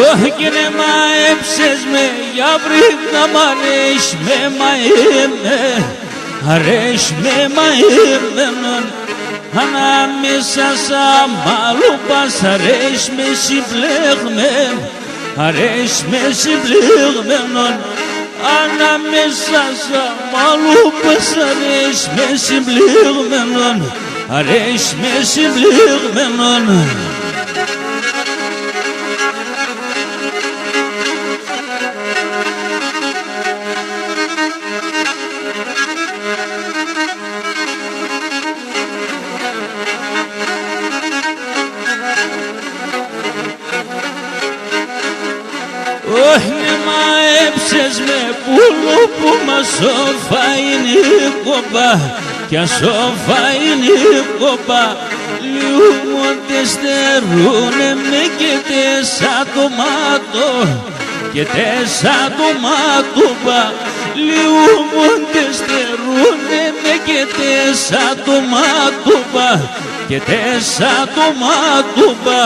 Ohkine maepses me yavrik namanesh me maeme Haresh me maeme non Hanami sasa malupas haresh me sibleg me Haresh me sibleg me non Hanami sasa malupas haresh me sibleg me non Haresh me sibleg me non Όχι μαέψες με πουλού που μας σοφαίνει κομπά κι ασοφαίνει κομπά λιούμονται στερούνε με και τέσσα τομάτο και τέσσα τομάτουπα λιούμονται στερούνε με και τέσσα τομάτουπα και τέσσα τομάτουπα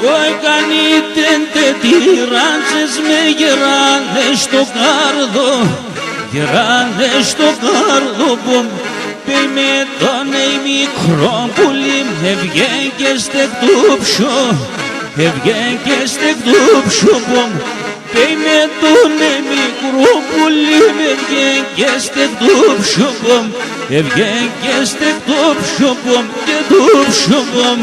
Oi canitente tirances me gerane στο καρδό Gerane στο καρδό πομ Παι με τον μικρό πουλί Έβγαινε και στεκτούψο Έβγαινε και στεκτούψο πομ Παι με τον μικρό πουλί Έβγαινε και στεκτούψο πομ Έβγαινε και στεκτούψο πομ Και τούψο πομ